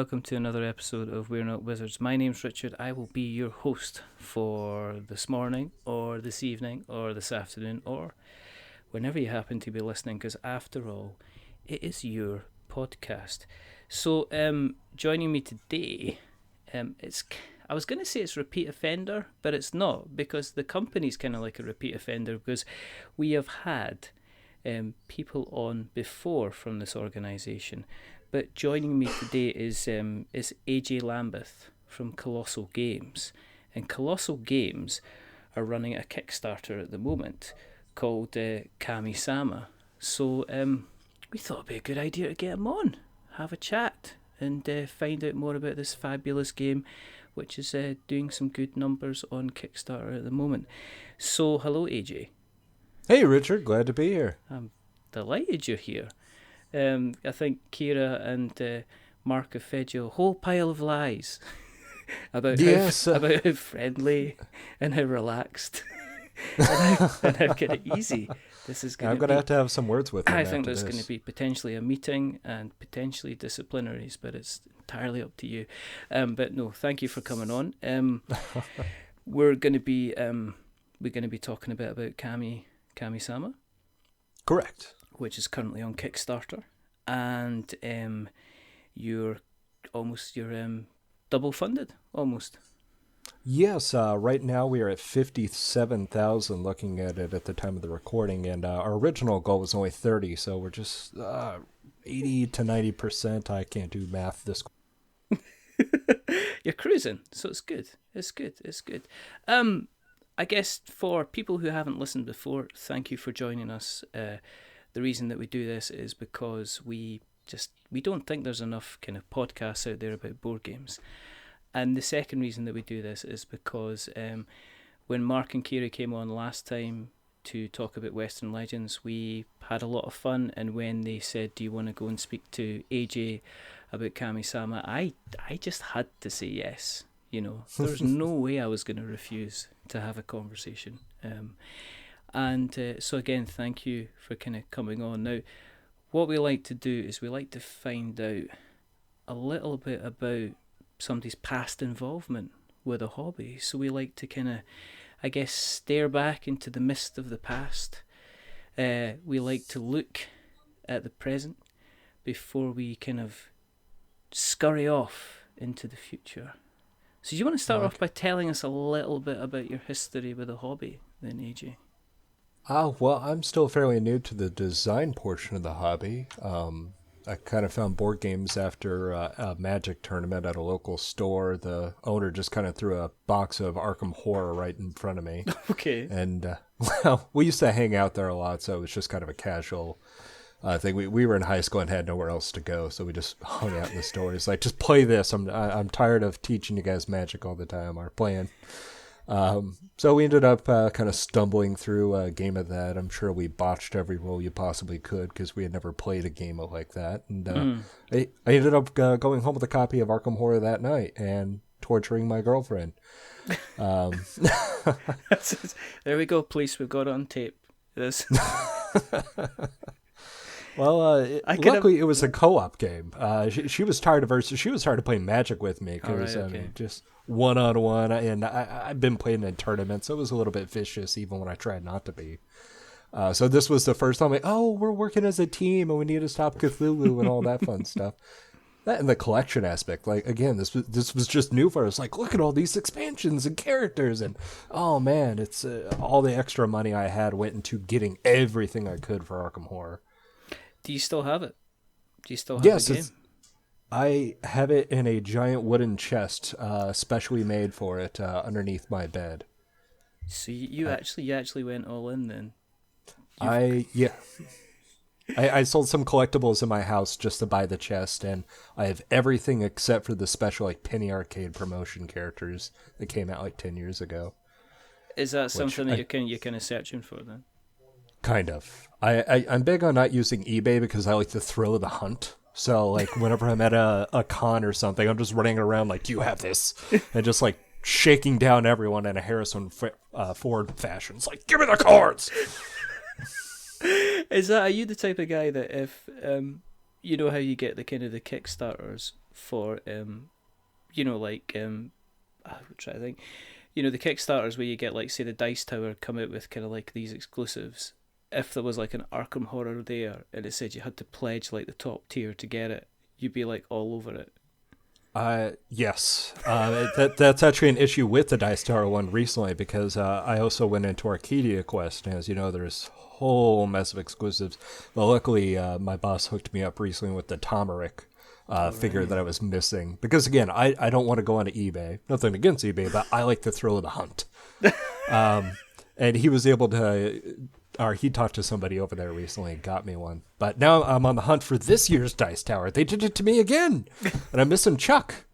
welcome to another episode of We're Not Wizards. My name's Richard. I will be your host for this morning, or this evening, or this afternoon, or whenever you happen to be listening, because after all, it is your podcast. So, joining me today, I was going to say it's repeat offender, but it's not, because the company's kind of like a repeat offender, because we have had people on before from this organisation. But joining me today is AJ Lambeth from Kolossal Games. And Kolossal Games are running a Kickstarter at the moment called Kami-sama. So we thought it'd be a good idea to get him on, have a chat, and find out more about this fabulous game, which is doing some good numbers on Kickstarter at the moment. So, hello AJ. Hey Richard, glad to be here. I'm delighted you're here. I think Kira and Mark have fed you a whole pile of lies about how friendly and how relaxed and how kind of easy this is going to be. I'm going to have some words with him. I think there's going to be potentially a meeting and potentially disciplinaries, but it's entirely up to you. But no, thank you for coming on. We're going to be talking a bit about Kami-sama. Correct. Which is currently on Kickstarter, and you're double funded almost. Yes, right now we are at 57,000 looking at it at the time of the recording, and our original goal was only 30, so we're just 80 to 90%. I can't do math this. You're cruising, so it's good. It's good. I guess for people who haven't listened before, thank you for joining us. The reason that we do this is because we don't think there's enough kind of podcasts out there about board games. And the second reason that we do this is because when Mark and Kira came on last time to talk about Western Legends, we had a lot of fun. And when they said, do you want to go and speak to AJ about Kami-sama, I just had to say yes. You know, there's no way I was going to refuse to have a conversation. So again, thank you for kind of coming on. Now, what we like to do is we like to find out a little bit about somebody's past involvement with a hobby. So we like to kind of, I guess, stare back into the mist of the past. We like to look at the present before we kind of scurry off into the future. So do you want to start off by telling us a little bit about your history with a hobby then, AJ? Well, I'm still fairly new to the design portion of the hobby. I kind of found board games after a Magic tournament at a local store. The owner just kind of threw a box of Arkham Horror right in front of me. Okay. And, well, we used to hang out there a lot, so it was just kind of a casual thing. We were in high school and had nowhere else to go, so we just hung out in the store. It's like, just play this. I'm tired of teaching you guys Magic all the time, or playing. So we ended up kind of stumbling through a game of that. I'm sure we botched every roll you possibly could because we had never played a game like that. And I ended up going home with a copy of Arkham Horror that night and torturing my girlfriend. There we go, police. We've got it on tape. Well, luckily it was a co-op game. She was tired of playing Magic with me because just one-on-one, and I've been playing in tournaments, so it was a little bit vicious even when I tried not to be. So this was the first time, we're working as a team and we need to stop Cthulhu and all that fun stuff. That and the collection aspect, again, this was just new for us. Look at all these expansions and characters, and oh man, it's all the extra money I had went into getting everything I could for Arkham Horror. Do you still have it? Do you still have the game? I have it in a giant wooden chest, specially made for it, underneath my bed. So you actually went all in then? I sold some collectibles in my house just to buy the chest, and I have everything except for the special Penny Arcade promotion characters that came out 10 years ago. Is that something that you're kind of searching for then? Kind of. I'm big on not using eBay because I like the thrill of the hunt. So, whenever I'm at a con or something, I'm just running around do you have this? And just, shaking down everyone in a Harrison Ford fashion. It's give me the cards! Are you the type of guy that if, you know how you get the kind of the Kickstarters for like I'm trying to think, the Kickstarters where you get like say the Dice Tower come out with kind of like these exclusives. If there was like an Arkham Horror there and it said you had to pledge like the top tier to get it, you'd be like all over it. Yes. That's actually an issue with the Dice Tower one recently, because I also went into Arcadia Quest, and as you know, there's a whole mess of exclusives. But luckily, my boss hooked me up recently with the Tomeric figure that I was missing. Because again, I don't want to go onto eBay. Nothing against eBay, but I like the thrill of the hunt. And he was able to... Or he talked to somebody over there recently and got me one. But now I'm on the hunt for this year's Dice Tower. They did it to me again. And I'm missing Chuck.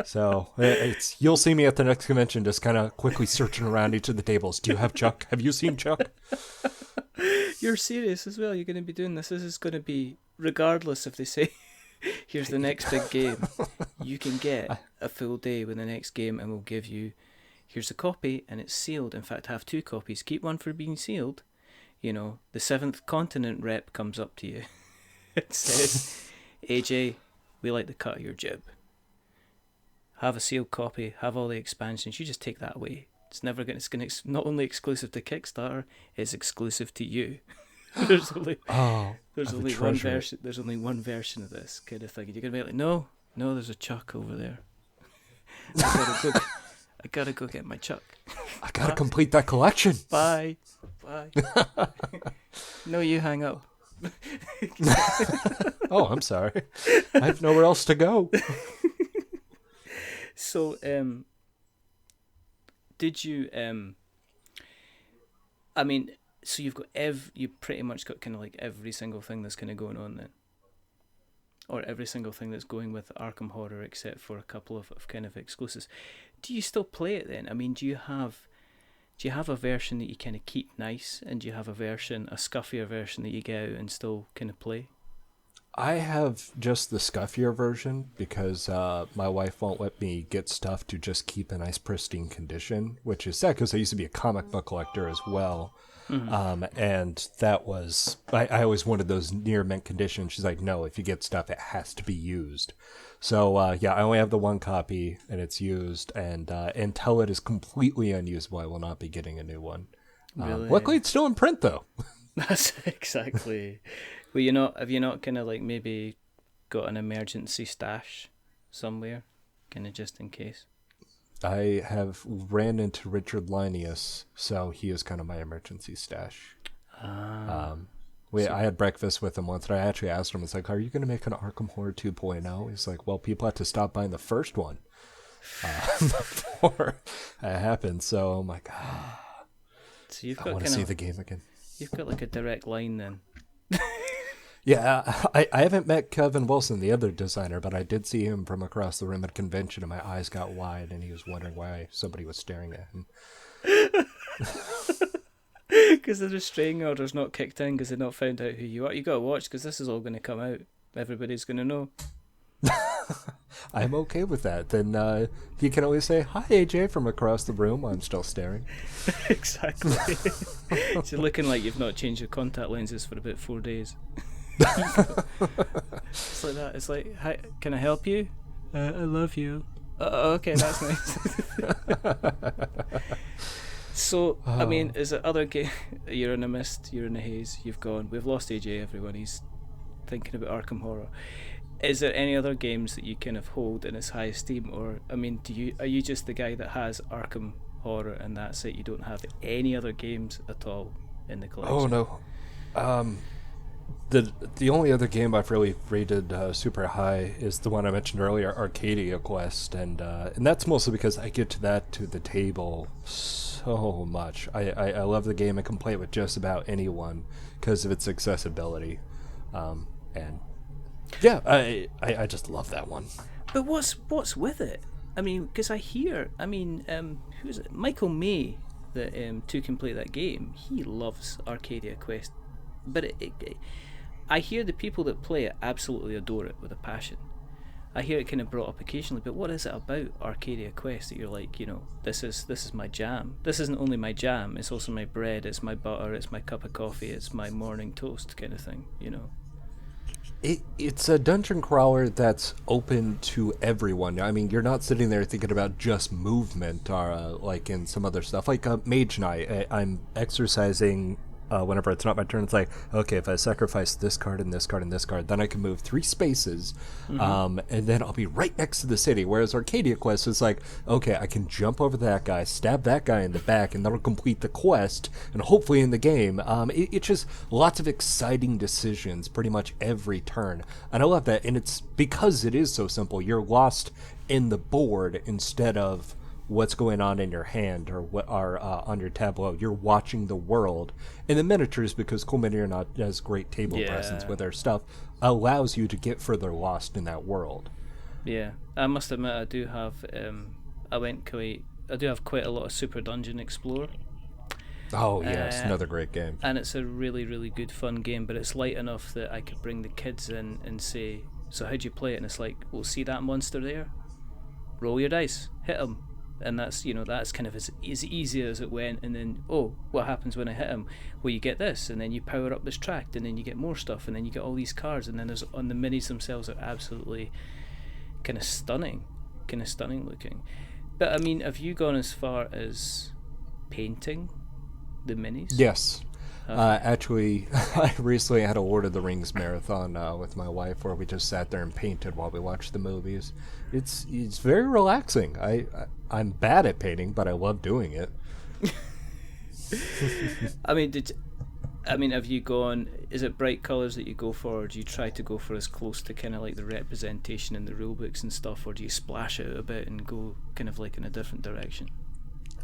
So you'll see me at the next convention just kind of quickly searching around each of the tables. Do you have Chuck? Have you seen Chuck? You're serious as well. You're going to be doing this. This is going to be, regardless if they say, here's the next big game. You can get a full day with the next game and we'll give you... Here's a copy, and it's sealed. In fact, have 2 copies. Keep one for being sealed. The 7th Continent rep comes up to you. It says, AJ, we like the cut of your jib. Have a sealed copy. Have all the expansions. You just take that away. It's not only exclusive to Kickstarter, it's exclusive to you. There's only one version. There's only one version of this kind of thing. You're gonna be like, no, there's a Chuck over there. I gotta go get my Chuck. I gotta complete that collection. Bye. No, you hang up. Oh, I'm sorry. I have nowhere else to go. So, did you? So you pretty much got kind of like every single thing that's kind of going on then, or every single thing that's going with Arkham Horror except for a couple of kind of exclusives. Do you still play it then? I mean, do you have a version that you kind of keep nice, and do you have a scuffier version that you get out and still kind of play? I have just the scuffier version because my wife won't let me get stuff to just keep a nice pristine condition, which is sad because I used to be a comic book collector as well. Mm-hmm. And that was, I always wanted those near mint condition. She's like, no, if you get stuff, it has to be used. So, I only have the 1 copy and it's used, and until it is completely unusable, I will not be getting a new one. Really? Luckily, it's still in print though. That's exactly. Well, have you not kind of like maybe got an emergency stash somewhere, kind of just in case? I have ran into Richard Linnaeus, so he is kind of my emergency stash. I had breakfast with him once, and I actually asked him, it's like, are you going to make an Arkham Horror 2.0? He's like, well, people have to stop buying the first one before it happens. So I'm like, so I want to see the game again. You've got like a direct line then. Yeah, I haven't met Kevin Wilson, the other designer, but I did see him from across the room at a convention, and my eyes got wide, and he was wondering why somebody was staring at him. Because the restraining order's not kicked in because they've not found out who you are. You got to watch because this is all going to come out. Everybody's going to know. I'm okay with that. Then he can always say, hi, AJ, from across the room while I'm still staring. Exactly. It's looking like you've not changed your contact lenses for about 4 days. It's like that. It's like, hi, can I help you? I love you. Okay, that's nice. So, I mean, is it other game? You're in a mist, you're in a haze, you've gone. We've lost AJ, everyone. He's thinking about Arkham Horror. Is there any other games that you kind of hold in as high esteem, or I mean, are you just the guy that has Arkham Horror and that's it? You don't have any other games at all in the collection? Oh no. The only other game I've really rated super high is the one I mentioned earlier, Arcadia Quest, and that's mostly because I get to the table so much. I love the game. I can play it with just about anyone because of its accessibility, and yeah, I just love that one. But what's with it? I mean, because I hear, who is it? Michael May, that to complete that game, he loves Arcadia Quest, but I hear the people that play it absolutely adore it with a passion. I hear it kind of brought up occasionally, but what is it about Arcadia Quest that you're like, this is my jam? This isn't only my jam, it's also my bread, it's my butter, it's my cup of coffee, it's my morning toast kind of thing, It's a dungeon crawler that's open to everyone. I mean, you're not sitting there thinking about just movement, like in some other stuff. Like Mage Knight, I'm exercising whenever it's not my turn. It's like, okay, if I sacrifice this card and this card and this card, then I can move 3 spaces, and then I'll be right next to the city. Whereas Arcadia Quest is like, okay, I can jump over that guy, stab that guy in the back, and that'll complete the quest, and hopefully in the game. It's just lots of exciting decisions pretty much every turn. And I love that, and it's because it is so simple. You're lost in the board instead of what's going on in your hand or what are on your tableau. You're watching the world. And the miniatures, because Cool Mini are not as great table presence with their stuff, allows you to get further lost in that world. Yeah, I must admit I do have I do have quite a lot of Super Dungeon Explorer. Oh yes, another great game. And it's a really, really good fun game, but it's light enough that I could bring the kids in and say, so how'd you play it? And it's like, well, see that monster there? Roll your dice, hit him. And that's kind of as easy as it went. And then, oh, what happens when I hit him? Well, you get this, and then you power up this tract, and then you get more stuff, and then you get all these cards, and then there's on the minis themselves are absolutely kind of stunning looking. But I mean, have you gone as far as painting the minis? Yes. Actually, I recently had a Lord of the Rings marathon with my wife, where we just sat there and painted while we watched the movies. It's very relaxing. I'm bad at painting, but I love doing it. I mean, have you gone? Is it bright colours that you go for, or do you try to go for as close to kind of like the representation in the rule books and stuff, or do you splash out a bit and go kind of like in a different direction?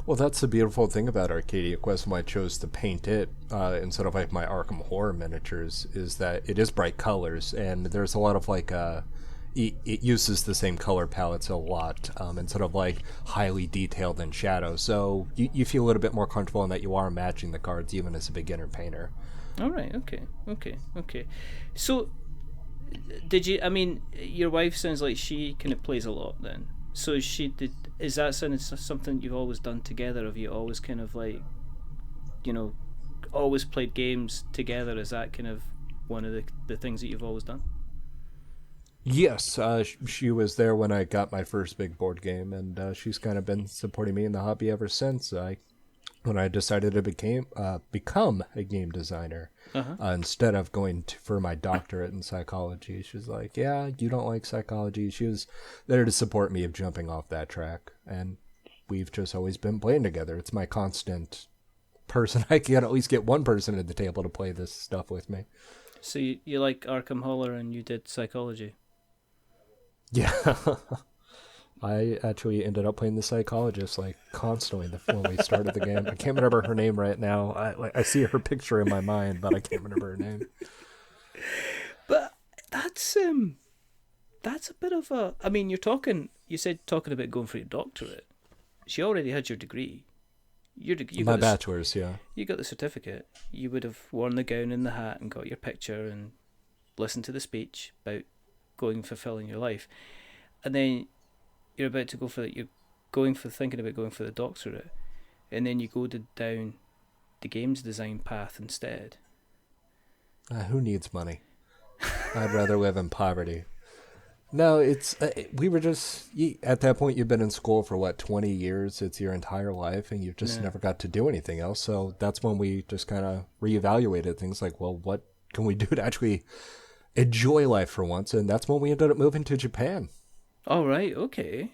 Well, that's the beautiful thing about Arcadia Quest, when I chose to paint it instead of like my Arkham Horror miniatures, is that it is bright colors, and there's a lot of like it uses the same color palettes a lot, instead of like highly detailed in shadow. So you feel a little bit more comfortable in that you are matching the cards even as a beginner painter. All right. Okay. So, did you? I mean, your wife sounds like she kind of plays a lot then. So is that something you've always done together? Have you always kind of like, always played games together? Is that kind of one of the things that you've always done? Yes, she was there when I got my first big board game, and she's kind of been supporting me in the hobby ever since. When I decided to become a game designer, instead of going for my doctorate in psychology, she's like, yeah, you don't like psychology. She was there to support me of jumping off that track, and we've just always been playing together. It's my constant person. I can at least get one person at the table to play this stuff with me. So you like Arkham Horror, and you did psychology? Yeah. I actually ended up playing the psychologist like constantly when we started the game. I can't remember her name right now. I see her picture in my mind, but I can't remember her name. But that's a bit of a. I mean, you said talking about going for your doctorate. She already had your degree. My bachelor's, yeah. You got the certificate. You would have worn the gown and the hat and got your picture and listened to the speech about fulfilling your life, and then you're about to thinking about going for the doctorate, and then you go down the games design path instead. Who needs money? I'd rather live in poverty. No, it's we were just at that point. You've been in school for 20 years. It's your entire life, and you've just never got to do anything else. So that's when we just kind of reevaluated things. Like, well, what can we do to actually enjoy life for once? And that's when we ended up moving to Japan. Oh, right. Okay.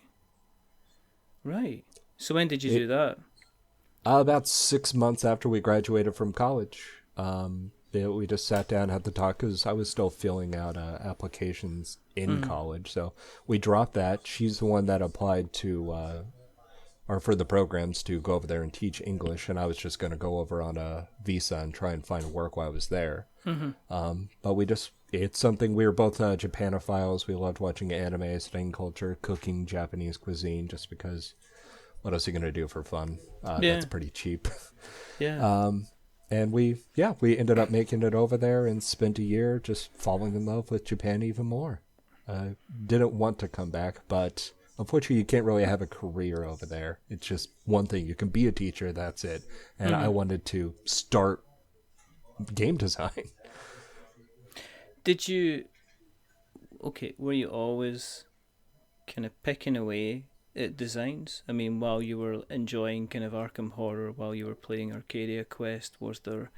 Right. So when did you do that? About 6 months after we graduated from college. We just sat down, had the talk, because I was still filling out applications in college. So we dropped that. She's the one that applied to, or for the programs to go over there and teach English. And I was just going to go over on a visa and try and find work while I was there. But it's something, we were both Japanophiles. We loved watching anime, studying culture, cooking Japanese cuisine, just because what else are you going to do for fun? That's pretty cheap. Yeah. And we ended up making it over there and spent a year just falling in love with Japan even more. Didn't want to come back, but unfortunately you can't really have a career over there. It's just one thing. You can be a teacher, that's it. And I wanted to start game design. Did you were you always kind of picking away at designs? I mean, while you were enjoying kind of Arkham Horror, while you were playing Arcadia Quest, was there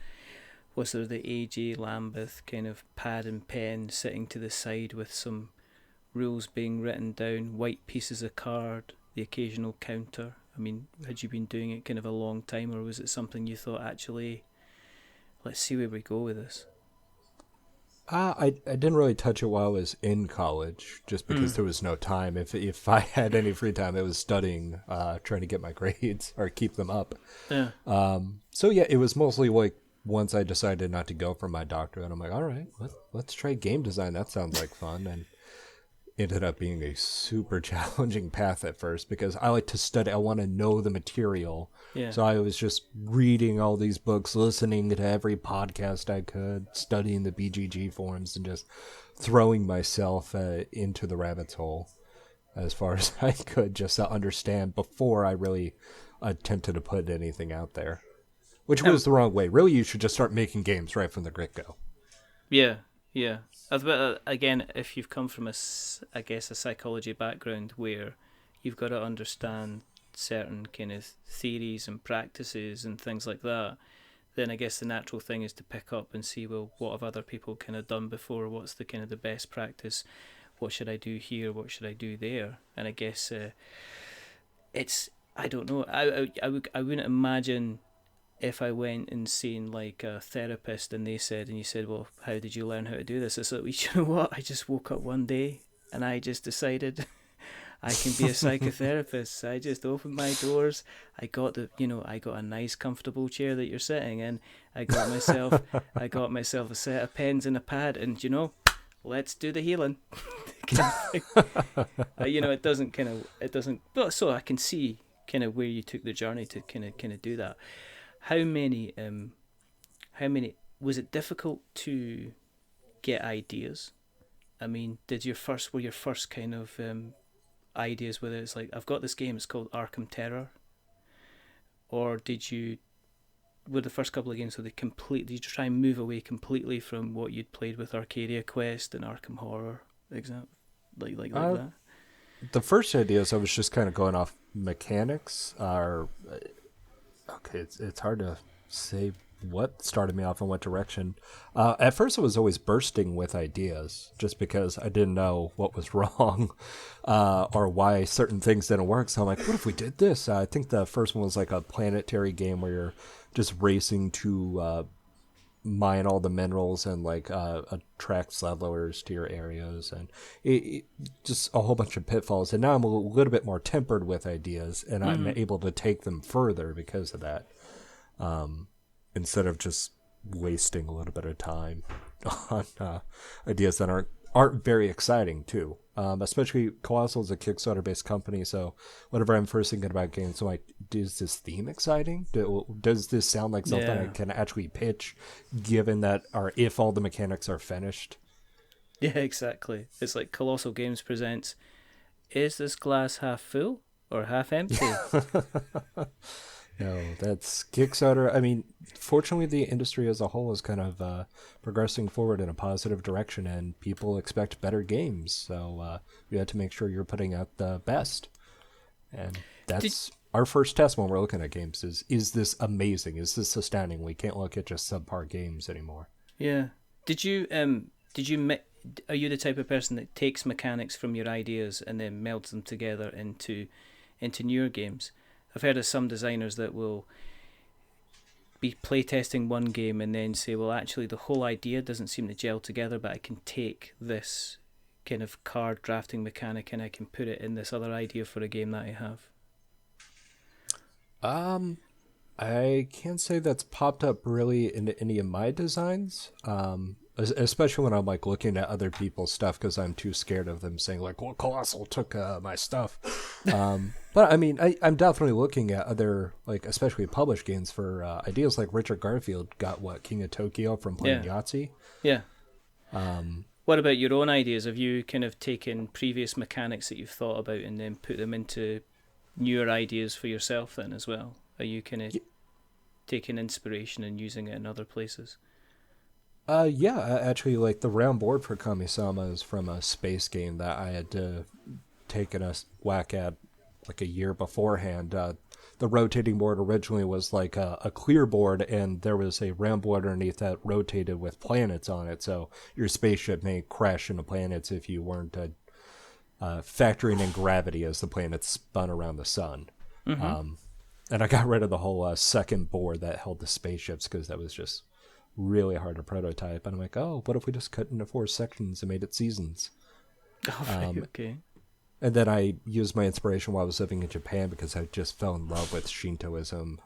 the AJ Lambeth kind of pad and pen sitting to the side with some rules being written down, white pieces of card, the occasional counter? I mean, had you been doing it kind of a long time, or was it something you thought, actually, let's see where we go with this? I didn't really touch it while I was in college, just because there was no time. If I had any free time, it was studying, trying to get my grades or keep them up. Yeah. So yeah, it was mostly like once I decided not to go for my doctorate, I'm like, all right, let's try game design. That sounds like fun. And ended up being a super challenging path at first because I like to study. I want to know the material. Yeah. So I was just reading all these books, listening to every podcast I could, studying the BGG forums, and just throwing myself into the rabbit's hole as far as I could just to understand before I really attempted to put anything out there. Which was the wrong way. Really, you should just start making games right from the get-go. Yeah, yeah. Again, if you've come from a psychology background where you've got to understand certain kind of theories and practices and things like that, then I guess the natural thing is to pick up and see, well, what have other people kind of done before? What's the kind of the best practice? What should I do here? What should I do there? And I guess it's, I don't know. I wouldn't imagine if I went and seen like a therapist and you said, well, how did you learn how to do this? It's like, you know what? I just woke up one day and I just decided I can be a psychotherapist. I just opened my doors. I got a nice comfortable chair that you're sitting in. I got myself a set of pens and a pad, and let's do the healing. It doesn't. But so I can see kind of where you took the journey to kind of do that. How many was it difficult to get ideas? I mean, were your first kind of ideas, whether it's like, I've got this game, it's called Arkham Terror, or were the first couple of games, did you try and move away completely from what you'd played with Arcadia Quest and Arkham Horror, example, like that? The first ideas, I was just kind of going off mechanics. It's hard to say what started me off in what direction. At first, I was always bursting with ideas just because I didn't know what was wrong or why certain things didn't work. So I'm like, what if we did this? I think the first one was like a planetary game where you're just racing to mine all the minerals and like attract settlers to your areas, and it just a whole bunch of pitfalls. And now I'm a little bit more tempered with ideas, and I'm able to take them further because of that, instead of just wasting a little bit of time on ideas that aren't very exciting too. Especially Kolossal is a Kickstarter based company, so whenever I'm first thinking about games, I'm like, is this theme exciting? Does this sound like something I can actually pitch, given that if all the mechanics are finished? Yeah, exactly. It's like Kolossal Games presents, is this glass half full or half empty? No, that's Kickstarter. I mean, fortunately, the industry as a whole is kind of progressing forward in a positive direction, and people expect better games. So we had to make sure you're putting out the best. And that's our first test when we're looking at games is this amazing? Is this astounding? We can't look at just subpar games anymore. Yeah. Are you the type of person that takes mechanics from your ideas and then melds them together into newer games? I've heard of some designers that will be playtesting one game and then say, well, actually, the whole idea doesn't seem to gel together, but I can take this kind of card drafting mechanic and I can put it in this other idea for a game that I have. I can't say that's popped up really in any of my designs. Especially when I'm like looking at other people's stuff because I'm too scared of them saying like, well, Kolossal took my stuff. But I mean, I'm definitely looking at other, like, especially published games for ideas. Like Richard Garfield got King of Tokyo from playing Yahtzee. Yeah. What about your own ideas? Have you kind of taken previous mechanics that you've thought about and then put them into newer ideas for yourself then as well? Are you kind of taking inspiration and using it in other places? Yeah, actually, like the round board for Kami-sama is from a space game that I had taken a whack at like a year beforehand. The rotating board originally was like a clear board, and there was a round board underneath that rotated with planets on it. So your spaceship may crash into planets if you weren't factoring in gravity as the planets spun around the sun. Mm-hmm. And I got rid of the whole second board that held the spaceships because that was just really hard to prototype. And I'm like, oh, what if we just cut into 4 sections and made it seasons? Oh, right, okay. And then I used my inspiration while I was living in Japan because I just fell in love with Shintoism.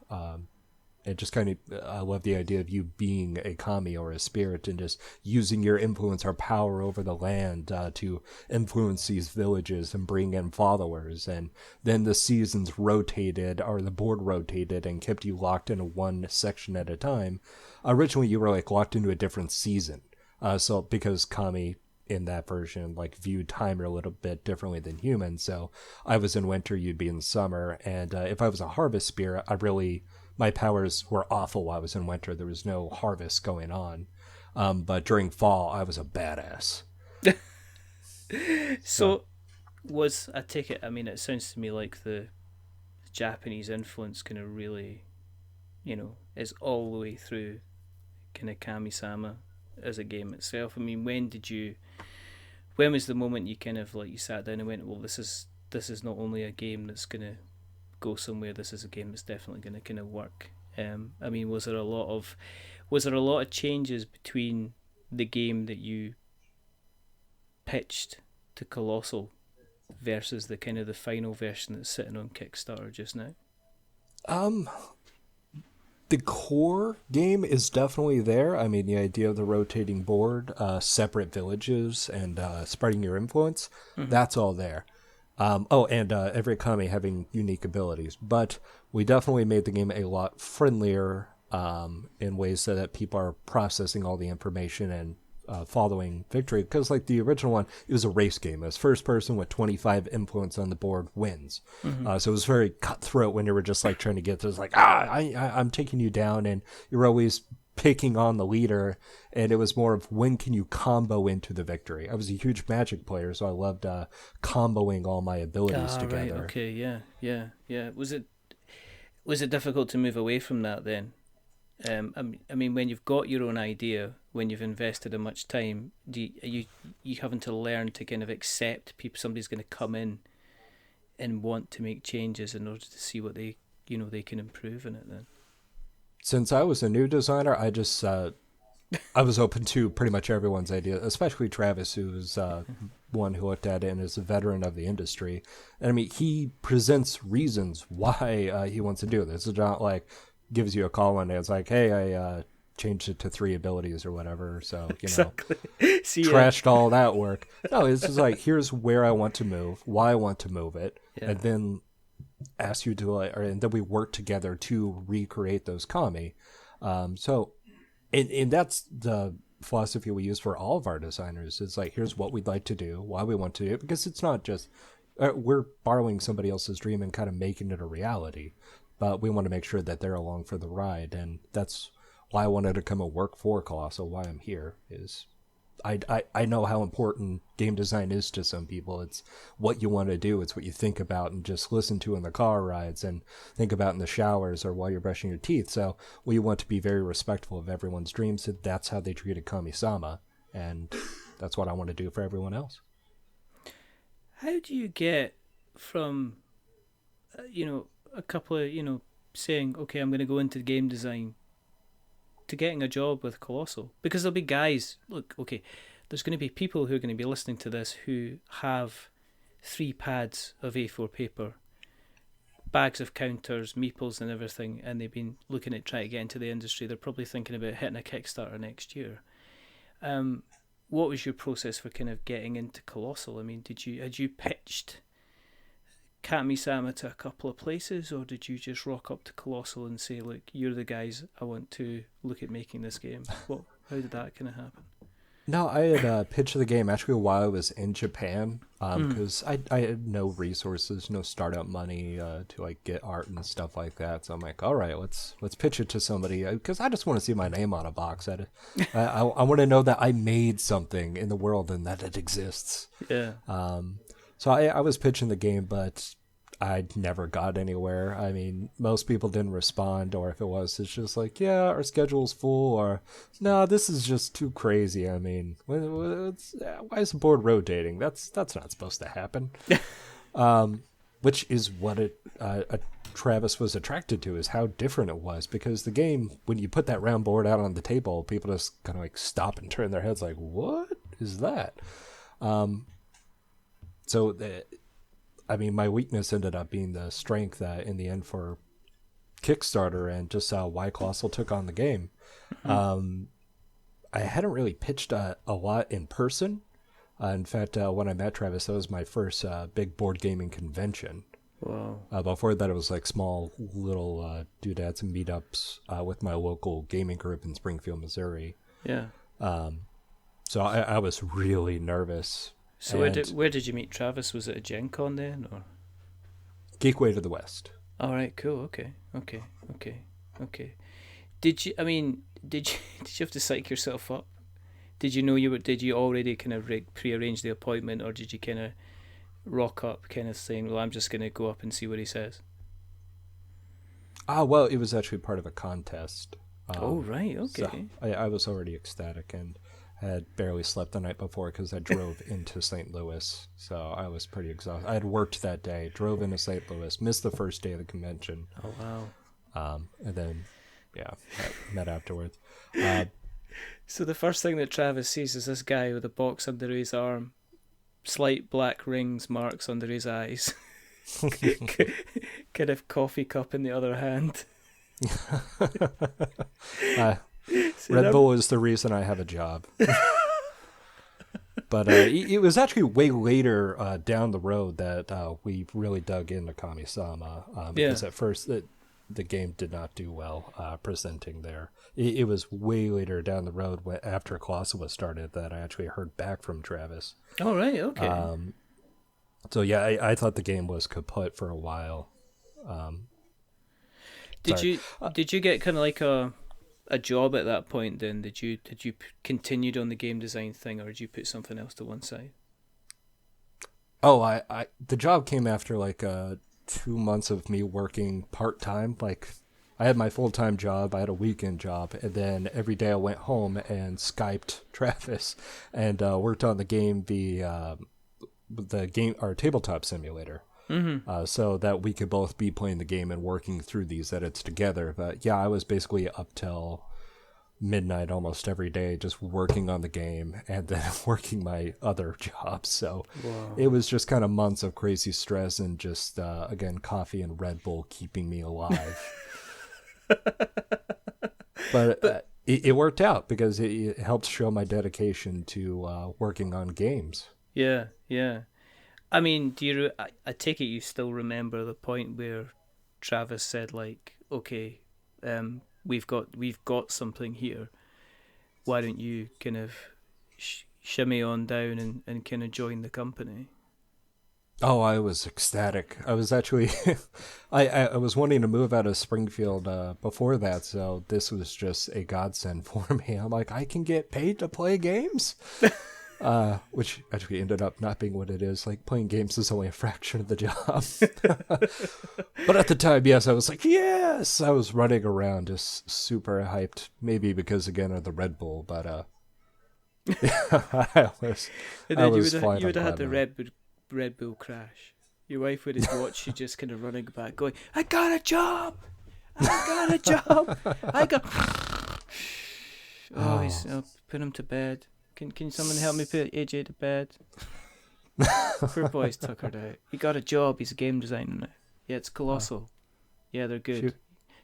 It just kind of, I love the idea of you being a kami or a spirit and just using your influence or power over the land to influence these villages and bring in followers. And then the seasons rotated, or the board rotated, and kept you locked into one section at a time. Originally, you were like locked into a different season. So because kami in that version like viewed time a little bit differently than humans. So I was in winter, you'd be in summer. And if I was a harvest spirit, my powers were awful while I was in winter. There was no harvest going on. But during fall, I was a badass. So I take it, I mean, it sounds to me like the Japanese influence kind of really, is all the way through kind of Kami-sama as a game itself. I mean, when was the moment you kind of like, you sat down and went, well, this is not only a game that's going to go somewhere, this is a game that's definitely going to kind of work. I mean, was there a lot of changes between the game that you pitched to Kolossal versus the kind of the final version that's sitting on Kickstarter just now? The core game is definitely there. I mean, the idea of the rotating board, separate villages, and spreading your influence, that's all there. And every kami having unique abilities. But we definitely made the game a lot friendlier in ways so that people are processing all the information and following victory. Because like the original one, it was a race game. It was first person with 25 influence on the board wins. So it was very cutthroat when you were just like trying to get to, like, I'm taking you down, and you're always picking on the leader, and it was more of when can you combo into the victory. I was a huge Magic player, so I loved comboing all my abilities together. Right, okay, yeah. Was it difficult to move away from that then? I mean, when you've got your own idea, when you've invested in much time, you having to learn to kind of accept somebody's going to come in and want to make changes in order to see what they can improve in it then? Since I was a new designer, I just I was open to pretty much everyone's idea, especially Travis, who's one who looked at it and is a veteran of the industry. And I mean, he presents reasons why he wants to do this. It's not like gives you a call one day. It's like, hey, I changed it to 3 abilities or whatever. So, exactly. Trashed all that work. No, it's just like, here's where I want to move, why I want to move it, and then ask you to, and then we work together to recreate those kami. So, and that's the philosophy we use for all of our designers. It's like, here's what we'd like to do, why we want to do it, because it's not just we're borrowing somebody else's dream and kind of making it a reality, but we want to make sure that they're along for the ride. And that's why I wanted to come and work for Kolossal, why I'm here, is I know how important game design is to some people. It's what you want to do. It's what you think about and just listen to in the car rides and think about in the showers or while you're brushing your teeth. So we want to be very respectful of everyone's dreams. So that's how they treated Kami-sama. And that's what I want to do for everyone else. How do you get from, a couple of, saying, okay, I'm going to go into game design, to getting a job with Kolossal? Because there'll be guys, look, okay, there's going to be people who are going to be listening to this who have 3 pads of A4 paper, bags of counters, meeples and everything, and they've been looking at trying to get into the industry. They're probably thinking about hitting a Kickstarter next year. What was your process for kind of getting into Kolossal? I mean, had you pitched Kami-sama to a couple of places, or did you just rock up to Kolossal and say, look, you're the guys I want to look at making this game? How did that kind of happen? No, I had pitched the game actually while I was in Japan because I had no resources, no startup money to like get art and stuff like that. So I'm like, all right, let's pitch it to somebody because I just want to see my name on a box. I want to know that I made something in the world and that it exists. Yeah. So I was pitching the game, but I never got anywhere. I mean, most people didn't respond, or if it was, it's just like, yeah, our schedule's full, or no, this is just too crazy. I mean, why is the board rotating? That's not supposed to happen. Which is what Travis was attracted to, is how different it was, because the game, when you put that round board out on the table, people just kind of like stop and turn their heads like, what is that? I mean, my weakness ended up being the strength in the end for Kickstarter and just why Kolossal took on the game. I hadn't really pitched a lot in person. In fact, when I met Travis, that was my first big board gaming convention. Wow. Before that, it was like small little doodads and meetups with my local gaming group in Springfield, Missouri. Yeah. So I was really nervous. So where did you meet Travis? Was it a Gen Con then, or Geekway to the West? All right, cool. Okay. Did you have to psych yourself up? Did you know did you already kind of prearrange the appointment, or did you kind of rock up, kind of saying, "Well, I'm just going to go up and see what he says"? Well, it was actually part of a contest. Oh, right. Okay. So I was already ecstatic and had barely slept the night before because I drove into St. Louis, so I was pretty exhausted. I had worked that day, drove into St. Louis, missed the first day of the convention. Oh, wow. And then, met afterwards. So the first thing that Travis sees is this guy with a box under his arm, slight black rings marks under his eyes, kind of coffee cup in the other hand. Red Bull is the reason I have a job. But it was actually way later down the road that we really dug into Kami-sama because at first the game did not do well presenting there. It was way later down the road after Kolossal was started that I actually heard back from Travis. Oh, right, okay. So yeah, I thought the game was kaput for a while. Did you get kind of like a job at that point then? Did you continued on the game design thing, or did you put something else to one side? Oh, I the job came after like 2 months of me working part-time. Like, I had my full-time job, I had a weekend job, and then every day I went home and Skyped Travis and worked on the game, our tabletop simulator. Mm-hmm. So that we could both be playing the game and working through these edits together. But yeah, I was basically up till midnight almost every day just working on the game and then working my other jobs. So It was just kind of months of crazy stress and just, again, coffee and Red Bull keeping me alive. But it worked out because it helped show my dedication to working on games. Yeah. I mean, I take it you still remember the point where Travis said, like, okay, we've got something here. Why don't you kind of shimmy on down and kind of join the company? Oh, I was ecstatic. I was actually, I was wanting to move out of Springfield before that, so this was just a godsend for me. I'm like, I can get paid to play games? Which actually ended up not being what it is. Like, playing games is only a fraction of the job. But at the time, yes, I was like, yes! I was running around just super hyped. Maybe because, again, of the Red Bull, but I was and then you would have had the Red Bull crash. Your wife would have watched you just kind of running back going, I got a job! I'll put him to bed. Can someone help me put AJ to bed? Poor boy's tuckered out. He got a job. He's a game designer now. Yeah, it's Kolossal. Yeah, they're good. Shoot.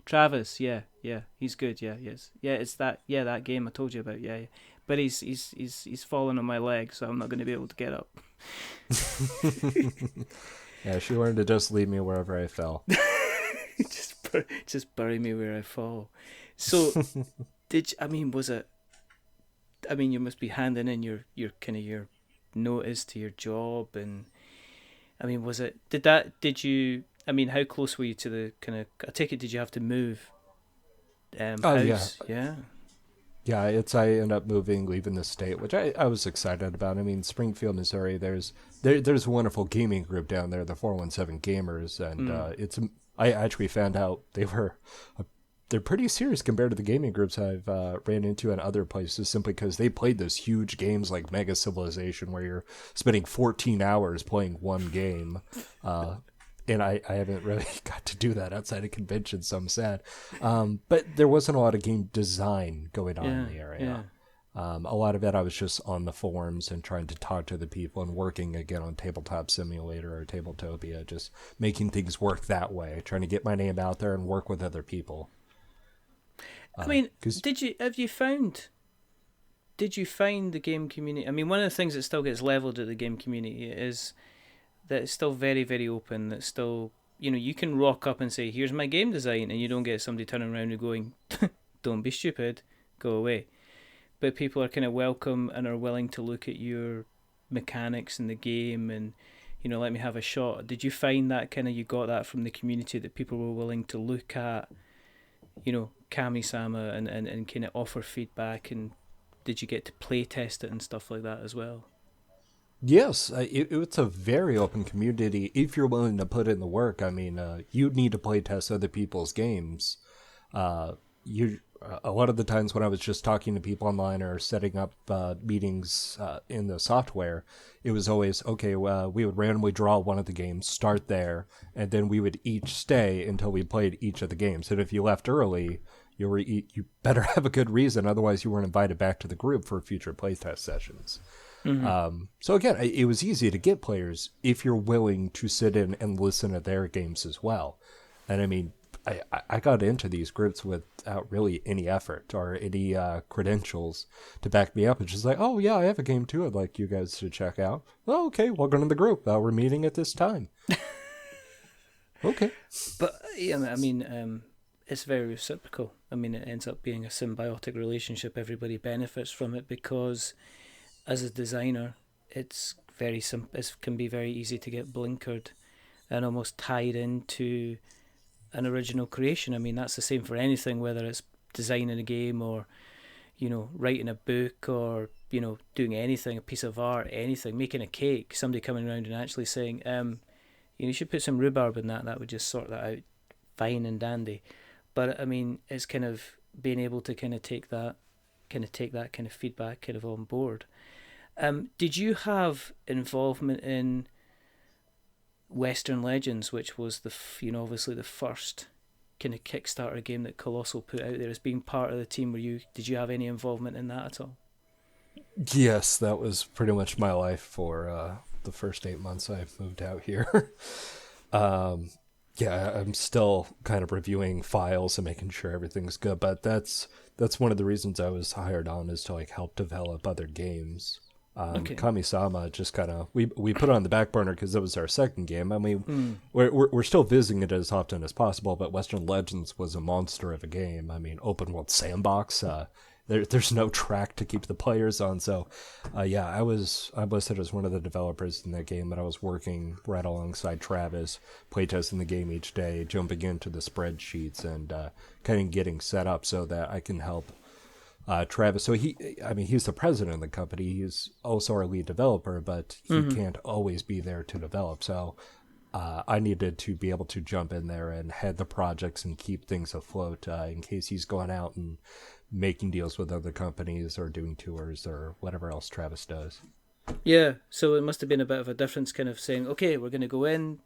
Travis, yeah, he's good. Yeah, yes, yeah, it's that game I told you about. Yeah. But he's fallen on my leg, so I'm not going to be able to get up. Yeah, she learned to just leave me wherever I fell. just bury me where I fall. So, was it? I mean, you must be handing in your kind of your notice to your job, and I mean, did you? I mean, how close were you to the kind of? I take it, did you have to move? House? Yeah. Yeah, I ended up leaving the state, which I was excited about. I mean, Springfield, Missouri, there's a wonderful gaming group down there, the 417 Gamers, and I actually found out they're pretty serious compared to the gaming groups I've ran into in other places, simply because they played those huge games like Mega Civilization, where you're spending 14 hours playing one game. And I haven't really got to do that outside of conventions, so I'm sad. But there wasn't a lot of game design going on in the area. Yeah. A lot of it I was just on the forums and trying to talk to the people and working again on Tabletop Simulator or Tabletopia, just making things work that way, trying to get my name out there and work with other people. I mean, did you find the game community? I mean, one of the things that still gets leveled at the game community is that it's still very, very open. That still, you can rock up and say, "Here's my game design," and you don't get somebody turning around and going, "Don't be stupid, go away." But people are kind of welcome and are willing to look at your mechanics in the game and, let me have a shot. Did you find that you got that from the community, that people were willing to look at, Kami-sama and kind of offer feedback? And did you get to play test it and stuff like that as well? Yes, it's a very open community if you're willing to put in the work. I mean, you need to play test other people's games. A lot of the times when I was just talking to people online or setting up meetings in the software, it was always, okay, we would randomly draw one of the games, start there, and then we would each stay until we played each of the games. And if you left early, you better have a good reason, otherwise you weren't invited back to the group for future playtest sessions. Mm-hmm. So again, it was easy to get players if you're willing to sit in and listen to their games as well. And I mean, I got into these groups without really any effort or any credentials to back me up. It's just like, oh yeah, I have a game too I'd like you guys to check out. Oh, okay, welcome to the group. We're meeting at this time. Okay. But yeah, I mean, it's very reciprocal. I mean, it ends up being a symbiotic relationship. Everybody benefits from it because, as a designer, it's very simple. It can be very easy to get blinkered and almost tied into an original creation. I mean, that's the same for anything, whether it's designing a game or, writing a book or, doing anything, a piece of art, anything, making a cake. Somebody coming around and actually saying, you should put some rhubarb in that. That would just sort that out, fine and dandy. But I mean, it's kind of being able to take that kind of feedback on board. Did you have involvement in Western Legends, which was obviously the first kind of Kickstarter game that Kolossal put out there, as being part of the team? Did you have any involvement in that at all? Yes, that was pretty much my life for the first 8 months I moved out here. Yeah, I'm still kind of reviewing files and making sure everything's good, but that's one of the reasons I was hired on, is to help develop other games. Okay. Kami-sama just kind of we put it on the back burner because it was our second game. I mean, we're still visiting it as often as possible, but Western Legends was a monster of a game. I mean, open world sandbox. There's no track to keep the players on. So, I was listed as one of the developers in that game, but I was working right alongside Travis, playtesting the game each day, jumping into the spreadsheets and kind of getting set up so that I can help Travis. So he's the president of the company. He's also our lead developer, but he can't always be there to develop. So I needed to be able to jump in there and head the projects and keep things afloat in case he's going out and making deals with other companies or doing tours or whatever else Travis does. Yeah, so it must have been a bit of a difference, kind of saying, okay, we're going to go in,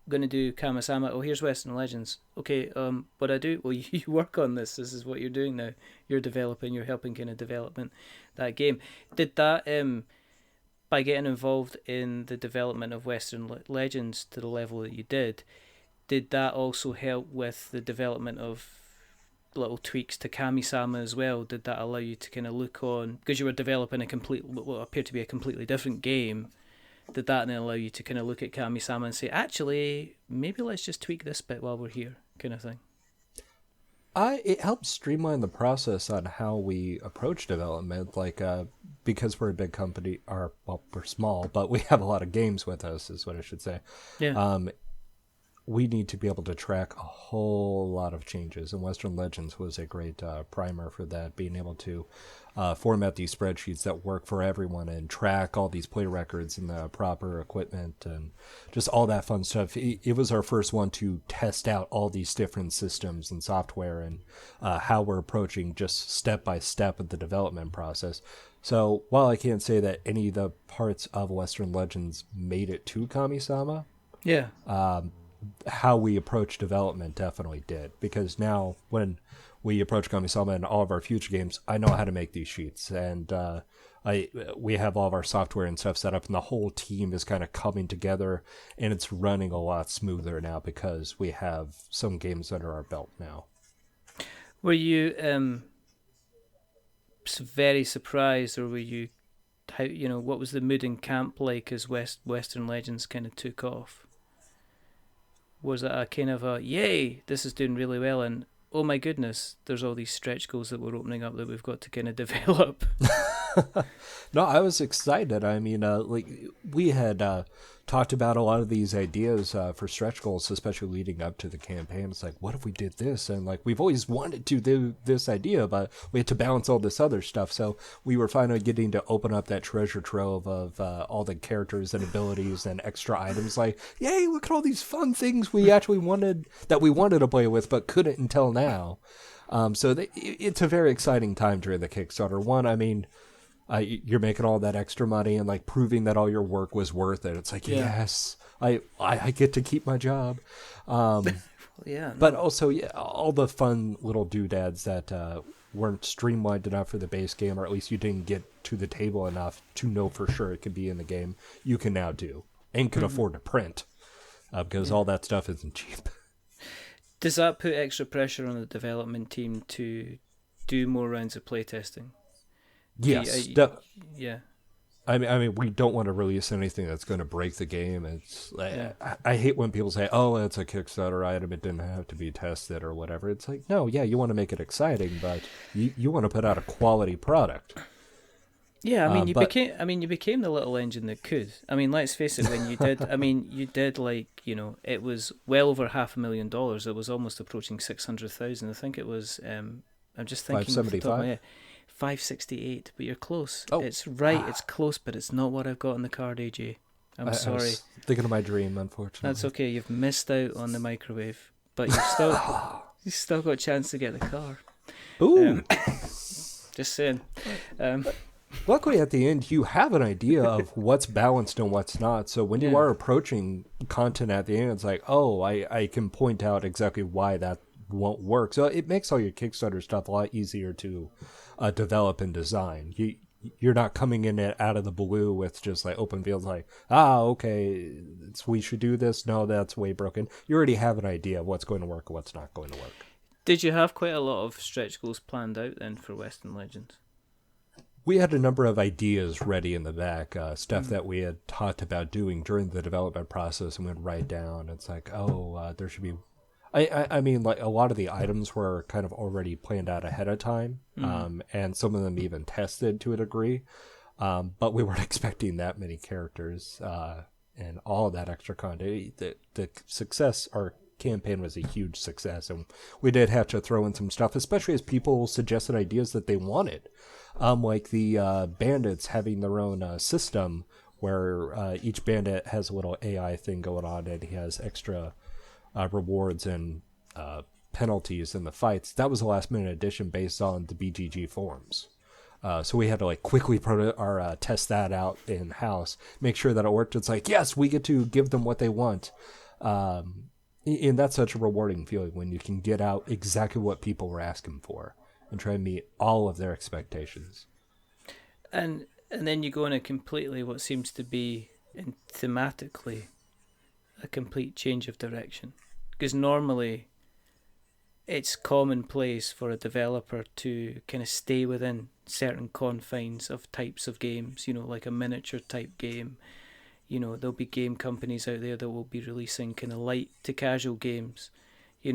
going to do Kami-sama. Oh, here's Western Legends. Okay, what I do? Well, you work on this. This is what you're doing now. You're developing. You're helping kind of development that game. Did that by getting involved in the development of Western Legends to the level that you did that also help with the development of little tweaks to Kami-sama as well? Did that allow you to kind of look on, because you were developing what appeared to be a completely different game? Did that then allow you to kind of look at Kami-sama and say, actually, maybe let's just tweak this bit while we're here, kind of thing? It helps streamline the process on how we approach development. Like, because we're a big company, we're small, but we have a lot of games with us, is what I should say. Yeah. We need to be able to track a whole lot of changes, and Western Legends was a great primer for that, being able to format these spreadsheets that work for everyone and track all these play records and the proper equipment and just all that fun stuff. It was our first one to test out all these different systems and software and how we're approaching just step by step of the development process. So while I can't say that any of the parts of Western Legends made it to Kami-sama, yeah, how we approach development definitely did, because now when we approach Kami-sama and all of our future games, I know how to make these sheets, and we have all of our software and stuff set up, and the whole team is kind of coming together, and it's running a lot smoother now because we have some games under our belt now. Were you very surprised, or were you, what was the mood in camp like as Western Legends kind of took off? Was it a kind of a, yay, this is doing really well, and oh my goodness, there's all these stretch goals that we're opening up that we've got to kind of develop? No, I was excited. I mean, we had talked about a lot of these ideas for stretch goals, especially leading up to the campaign. It's like, what if we did this? And like, we've always wanted to do this idea, but we had to balance all this other stuff. So we were finally getting to open up that treasure trove of all the characters and abilities and extra items. Like, yay, look at all these fun things we actually wanted to play with, but couldn't until now. So it's a very exciting time during the Kickstarter. One, I mean, you're making all that extra money and like proving that all your work was worth it. It's like, yes, I get to keep my job. Yeah. But also, all the fun little doodads that weren't streamlined enough for the base game, or at least you didn't get to the table enough to know for sure it could be in the game, you can now do and can afford to print because all that stuff isn't cheap. Does that put extra pressure on the development team to do more rounds of playtesting? Yes. Yeah. I mean, we don't want to release anything that's going to break the game. It's I hate when people say, "Oh, it's a Kickstarter item; it didn't have to be tested or whatever." It's like, no, you want to make it exciting, but you want to put out a quality product. Yeah, I mean, you became the little engine that could. I mean, let's face it. When you did, it was well over $500,000. It was almost approaching 600,000. I think it was. I'm just thinking. 575. 568, but you're close. Oh. It's right, it's close, but it's not what I've got in the card, AJ. I'm sorry. I was thinking of my dream, unfortunately. That's okay, you've missed out on the microwave, but you've still got a chance to get the car. Ooh. Just saying. Luckily, at the end, you have an idea of what's balanced and what's not. So when you are approaching content at the end, it's like, oh, I can point out exactly why that won't work. So it makes all your Kickstarter stuff a lot easier to develop and design. You're not coming in out of the blue with just like open fields like, okay, we should do this. No, that's way broken. You already have an idea of what's going to work and what's not going to work. Did you have quite a lot of stretch goals planned out then for Western Legends? We had a number of ideas ready in the back, stuff that we had talked about doing during the development process and went right down. It's like, there should be... I mean, like a lot of the items were kind of already planned out ahead of time, and some of them even tested to a degree, but we weren't expecting that many characters and all of that extra content. The success, our campaign was a huge success, and we did have to throw in some stuff, especially as people suggested ideas that they wanted, like the bandits having their own system where each bandit has a little AI thing going on, and he has extra rewards and penalties in the fights. That was a last minute addition based on the BGG forums. So we had to like quickly test that out in house, make sure that it worked. It's like, yes, we get to give them what they want. And that's such a rewarding feeling when you can get out exactly what people were asking for and try and meet all of their expectations. And then you go in a completely, what seems to be thematically, a complete change of direction. Because normally it's commonplace for a developer to kind of stay within certain confines of types of games, like a miniature type game. There'll be game companies out there that will be releasing kind of light to casual games,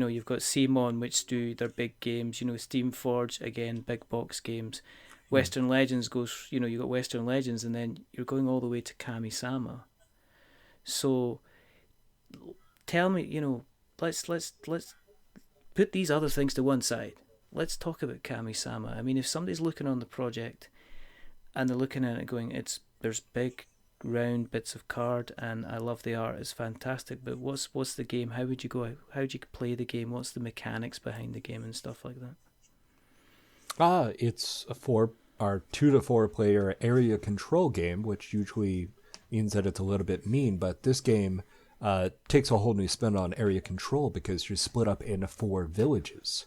You've got Simon, which do their big games. Steamforge, again, big box games. Western Legends goes, you've got Western Legends, and then you're going all the way to Kami-sama. So, tell me, let's put these other things to one side. Let's talk about Kami-sama. I mean, if somebody's looking on the project and they're looking at it going, there's big round bits of card, and I love the art, it's fantastic, but what's the game? How would you go out? How would you play the game? What's the mechanics behind the game and stuff like that? It's our 2 to 4 player area control game, which usually means that it's a little bit mean, but this game takes a whole new spin on area control because you're split up into 4 villages.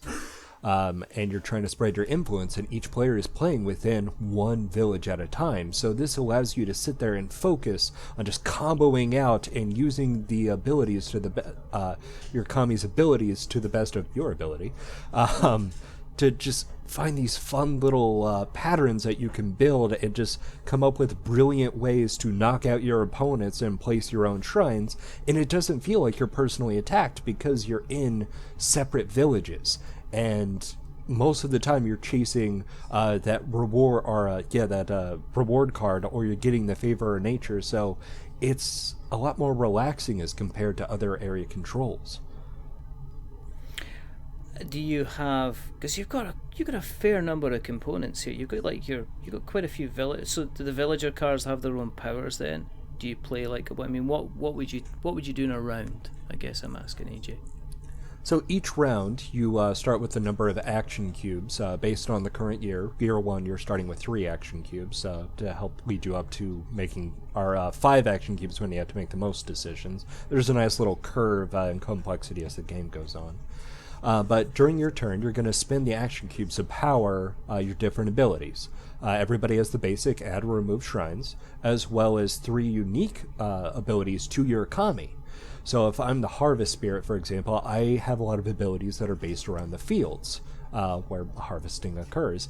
And you're trying to spread your influence, and each player is playing within one village at a time. So this allows you to sit there and focus on just comboing out and using the abilities to your Kami's abilities to the best of your ability, to just find these fun little patterns that you can build and just come up with brilliant ways to knock out your opponents and place your own shrines. And it doesn't feel like you're personally attacked because you're in separate villages. And most of the time you're chasing that reward reward card, or you're getting the favor of nature. So it's a lot more relaxing as compared to other area controls. Do you have, because you've got a fair number of components here. You've got quite a few villages. So do the villager cards have their own powers then? Do you play what would you do in a round? I guess I'm asking AJ. So each round, you start with a number of action cubes based on the current year. Year 1, you're starting with 3 action cubes to help lead you up to making our 5 action cubes when you have to make the most decisions. There's a nice little curve in complexity as the game goes on. But during your turn, you're going to spend the action cubes to power your different abilities. Everybody has the basic add or remove shrines, as well as 3 unique abilities to your Kami. So if I'm the Harvest Spirit, for example, I have a lot of abilities that are based around the fields where harvesting occurs.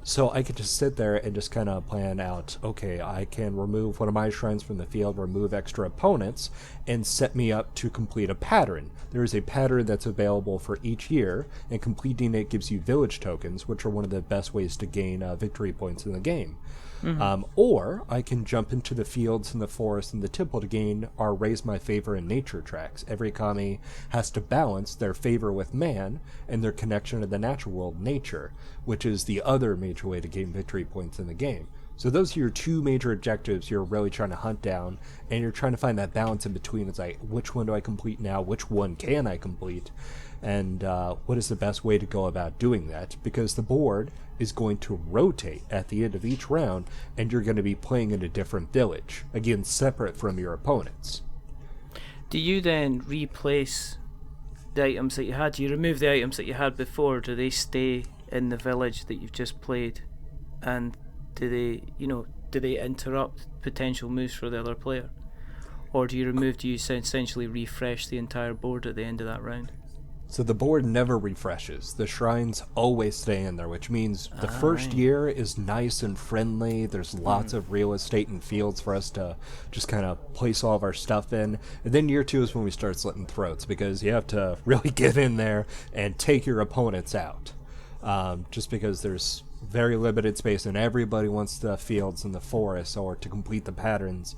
So I could just sit there and just kind of plan out, okay, I can remove one of my shrines from the field, remove extra opponents, and set me up to complete a pattern. There is a pattern that's available for each year, and completing it gives you village tokens, which are one of the best ways to gain victory points in the game. Mm-hmm. Or I can jump into the fields and the forest and the temple to gain or raise my favor in nature tracks. Every Kami has to balance their favor with man and their connection to the natural world, nature, which is the other major way to gain victory points in the game. So those are your 2 major objectives you're really trying to hunt down, and you're trying to find that balance in between. It's like, which one do I complete now? Which one can I complete? And what is the best way to go about doing that? Because the board is going to rotate at the end of each round, and you're going to be playing in a different village, again, separate from your opponents. Do you then replace the items that you had? Do you remove the items that you had before? Do they stay in the village that you've just played? And do they interrupt potential moves for the other player? Or do you essentially refresh the entire board at the end of that round? So the board never refreshes. The shrines always stay in there, which means the first year is nice and friendly. There's lots of real estate and fields for us to just kind of place all of our stuff in. And then year 2 is when we start slitting throats, because you have to really get in there and take your opponents out. Just because there's very limited space and everybody wants the fields and the forests or to complete the patterns.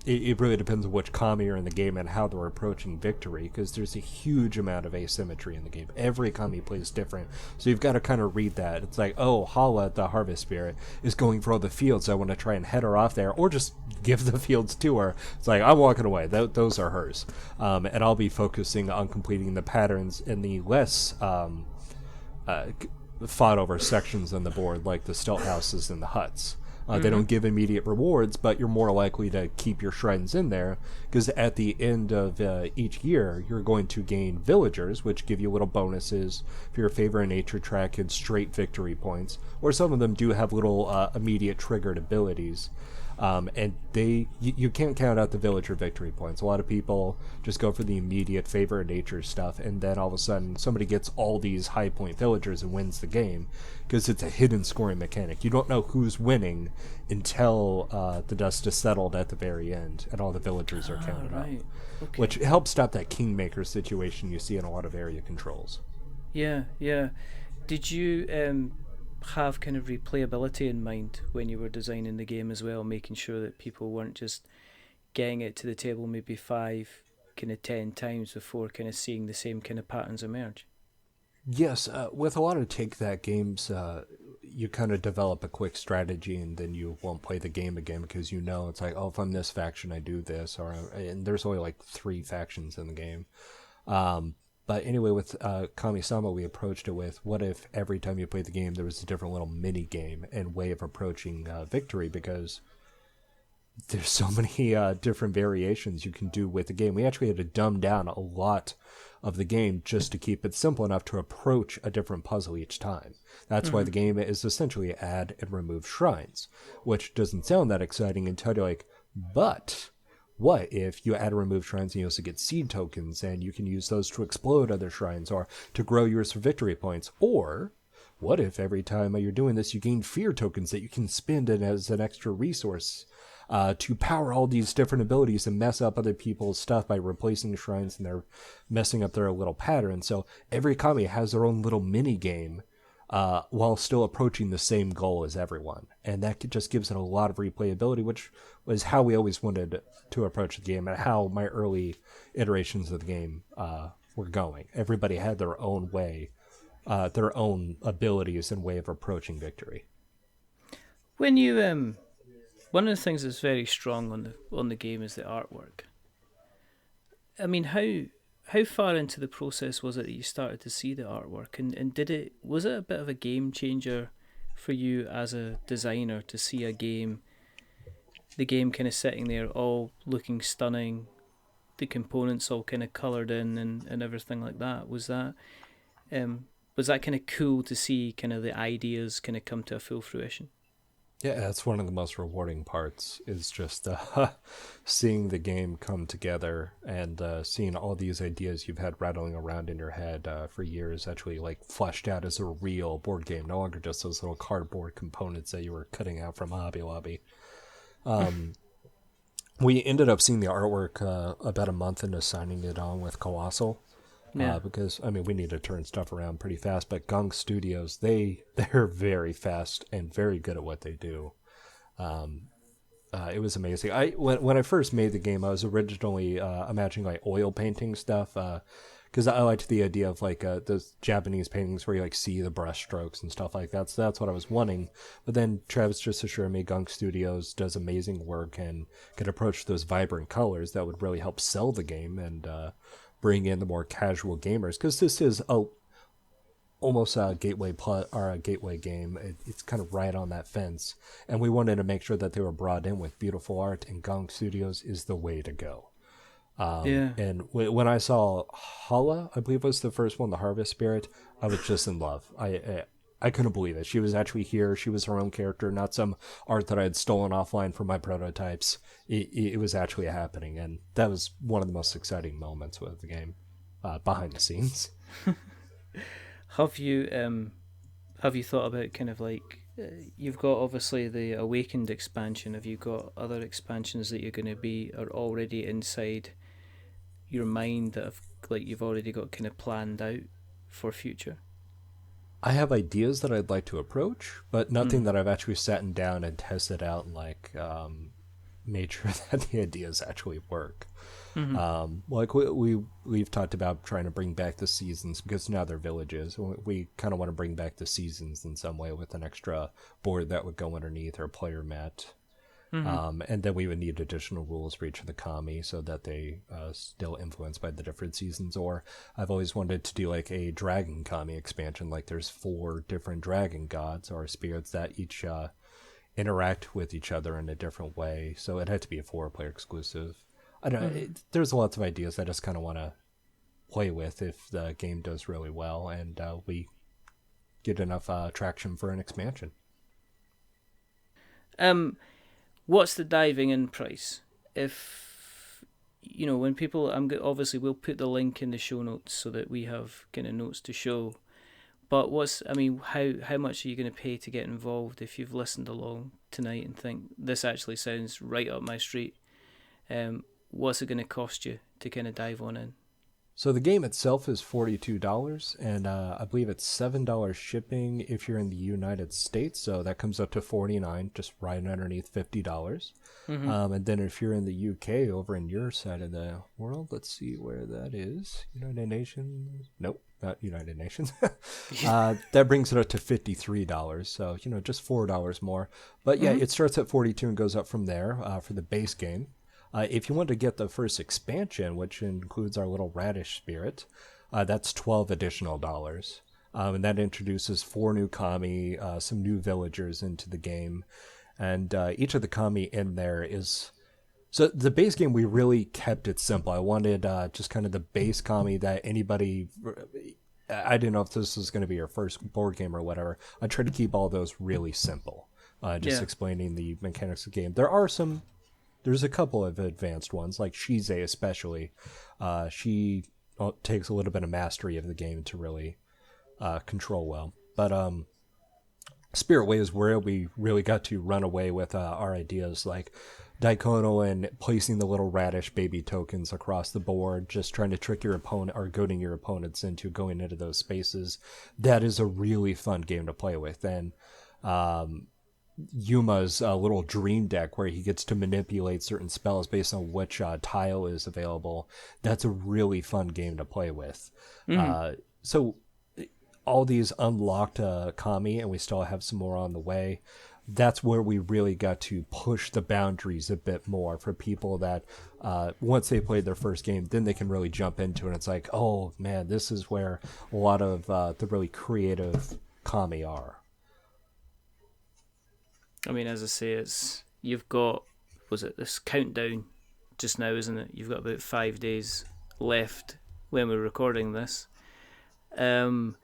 It really depends on which Kami are in the game and how they're approaching victory, because there's a huge amount of asymmetry in the game. Every Kami plays different, so you've got to kind of read that. It's like, oh, Hala, the Harvest Spirit, is going for all the fields. So I want to try and head her off there, or just give the fields to her. It's like, I'm walking away. Those are hers. And I'll be focusing on completing the patterns in the less fought-over sections on the board, like the stilt houses and the huts. They don't give immediate rewards, but you're more likely to keep your shrines in there, because at the end of each year, you're going to gain villagers, which give you little bonuses for your favor in nature track and straight victory points, or some of them do have little immediate triggered abilities. And you can't count out the villager victory points. A lot of people just go for the immediate favor of nature stuff, and then all of a sudden somebody gets all these high point villagers and wins the game because it's a hidden scoring mechanic. You don't know who's winning until the dust is settled at the very end and all the villagers are counted up. Okay. Which helps stop that kingmaker situation you see in a lot of area controls. Yeah. Did you have kind of replayability in mind when you were designing the game as well, making sure that people weren't just getting it to the table maybe 5, kind of 10 times before kind of seeing the same kind of patterns emerge? Yes, with a lot of take-that games, you kind of develop a quick strategy and then you won't play the game again because you know it's like, oh, if I'm this faction, I do this. And there's only like 3 factions in the game. But anyway, with Kami-sama, we approached it with, what if every time you played the game, there was a different little mini-game and way of approaching victory, because there's so many different variations you can do with the game. We actually had to dumb down a lot of the game just to keep it simple enough to approach a different puzzle each time. That's why the game is essentially add and remove shrines, which doesn't sound that exciting until you're like, but what if you add and remove shrines and you also get seed tokens and you can use those to explode other shrines or to grow yours for victory points? Or what if every time you're doing this you gain fear tokens that you can spend in as an extra resource to power all these different abilities and mess up other people's stuff by replacing shrines and they're messing up their little pattern. So every kami has their own little mini game while still approaching the same goal as everyone. And that just gives it a lot of replayability, which was how we always wanted to approach the game and how my early iterations of the game were going. Everybody had their own way, their own abilities and way of approaching victory. When you one of the things that's very strong on the game is the artwork. I mean, how far into the process was it that you started to see the artwork, and was it a bit of a game changer for you as a designer to see the game kind of sitting there all looking stunning, the components all kind of coloured in and everything like that? Was that kind of cool to see kind of the ideas kind of come to a full fruition? Yeah, that's one of the most rewarding parts, is just seeing the game come together and seeing all these ideas you've had rattling around in your head for years actually like fleshed out as a real board game, no longer just those little cardboard components that you were cutting out from Hobby Lobby. We ended up seeing the artwork about a month into signing it on with Kolossal. Yeah. Because, I mean, we need to turn stuff around pretty fast, but Gunk Studios, they're very fast and very good at what they do. It was amazing. When I first made the game, I was originally imagining like oil painting stuff, because I liked the idea of like those Japanese paintings where you like see the brush strokes and stuff like that. So that's what I was wanting. But then Travis just assured me Gunk Studios does amazing work and can approach those vibrant colors that would really help sell the game and bring in the more casual gamers, because this is almost a gateway game. It's kind of right on that fence, and we wanted to make sure that they were brought in with beautiful art, and Gunk Studios is the way to go. And when I saw Hala, I believe was the first one, the Harvest Spirit, I was just in love. I couldn't believe it. She was actually here. She was her own character, not some art that I had stolen offline from my prototypes. It was actually happening, and that was one of the most exciting moments with the game, behind the scenes. Have you thought about kind of like, you've got obviously the Awakened expansion. Have you got other expansions that are already inside your mind that you've already got kind of planned out for future? I have ideas that I'd like to approach, but nothing that I've actually sat down and tested out and like made sure that the ideas actually work. Like we've talked about trying to bring back the seasons, because now they're villages. We kind of want to bring back the seasons in some way with an extra board that would go underneath our player mat. And then we would need additional rules for each of the kami so that they still influenced by the different seasons. Or I've always wanted to do like a dragon kami expansion, like there's 4 different dragon gods or spirits that each interact with each other in a different way. So it had to be a 4-player exclusive. I don't know. There's lots of ideas I just kind of want to play with if the game does really well and we get enough traction for an expansion. what's the diving in price? If when people, obviously we'll put the link in the show notes so that we have kind of notes to show. But how much are you going to pay to get involved if you've listened along tonight and think this actually sounds right up my street? What's it going to cost you to kind of dive on in? So the game itself is $42, and I believe it's $7 shipping if you're in the United States. So that comes up to $49, just right underneath $50. Mm-hmm. And then if you're in the UK, over in your side of the world, let's see where that is. United Nations? Nope, not United Nations. That brings it up to $53. So just $4 more. But yeah, It starts at $42 and goes up from there for the base game. If you want to get the first expansion, which includes our little radish spirit, that's $12 additional dollars. And that introduces 4 new kami, some new villagers into the game. And each of the kami in there is... So the base game, we really kept it simple. I wanted just kind of the base kami that anybody... I didn't know if this was going to be your first board game or whatever. I tried to keep all those really simple, explaining the mechanics of the game. There's a couple of advanced ones, like Shize especially. She takes a little bit of mastery of the game to really control well. But Spirit Way is where we really got to run away with our ideas, like Daikono and placing the little radish baby tokens across the board, just trying to trick your opponent or goading your opponents into going into those spaces. That is a really fun game to play with. And Yuma's little dream deck where he gets to manipulate certain spells based on which tile is available. That's a really fun game to play with. So all these unlocked kami, and we still have some more on the way. That's where we really got to push the boundaries a bit more for people that once they played their first game, then they can really jump into it. And it's like, oh man, this is where a lot of the really creative kami are. As I say, you've got, this countdown just now, isn't it? You've got about 5 days left when we're recording this. In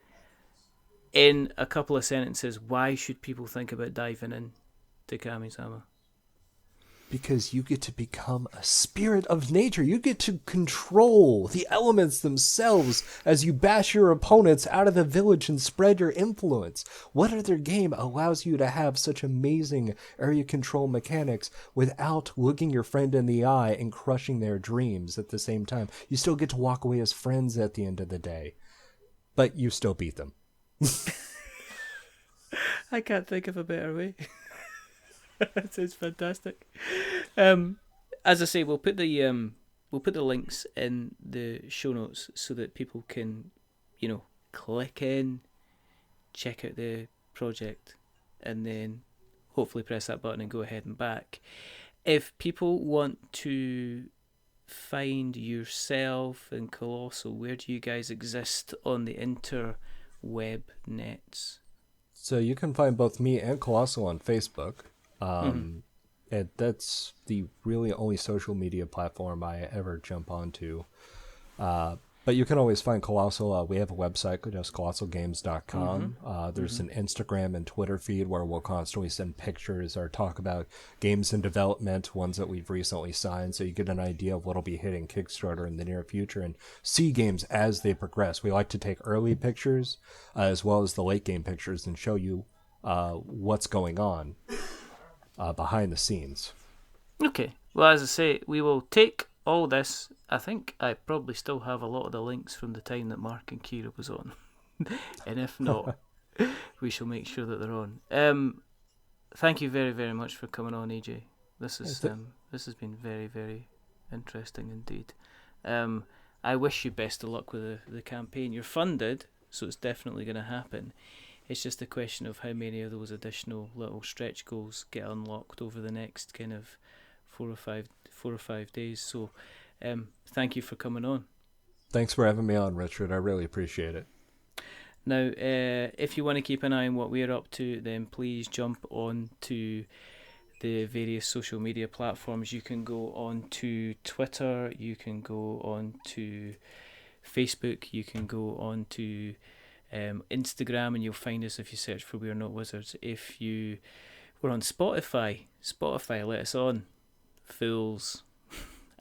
a couple of sentences, why should people think about diving in to Kami-sama? Because you get to become a spirit of nature. You get to control the elements themselves as you bash your opponents out of the village and spread your influence. What other game allows you to have such amazing area control mechanics without looking your friend in the eye and crushing their dreams at the same time? You still get to walk away as friends at the end of the day, but you still beat them. I can't think of a better way. That sounds fantastic. As I say, we'll put the links in the show notes so that people can, click in, check out the project, and then hopefully press that button and go ahead and back. If people want to find yourself and Kolossal, where do you guys exist on the interweb nets? So you can find both me and Kolossal on Facebook. And that's the really only social media platform I ever jump onto. But you can always find Kolossal. We have a website, just kolossalgames.com. There's an Instagram and Twitter feed where we'll constantly send pictures or talk about games in development, ones that we've recently signed, so you get an idea of what'll be hitting Kickstarter in the near future and see games as they progress. We like to take early pictures as well as the late game pictures and show you what's going on behind the scenes. Okay. Well, as I say, we will take all this. I think I probably still have a lot of the links from the time that Mark and Kira was on. And if not, we shall make sure that they're on. Thank you very, very much for coming on, AJ. This has been very, very interesting indeed. I wish you best of luck with the campaign. You're funded, so it's definitely going to happen. It's just a question of how many of those additional little stretch goals get unlocked over the next kind of 4 or 5 days. So thank you for coming on. Thanks for having me on, Richard. I really appreciate it. Now, if you want to keep an eye on what we're up to, then please jump on to the various social media platforms. You can go on to Twitter, you can go on to Facebook, you can go on to Instagram, and you'll find us if you search for We're Not Wizards. If you We're on Spotify. Spotify, let us on. Fools.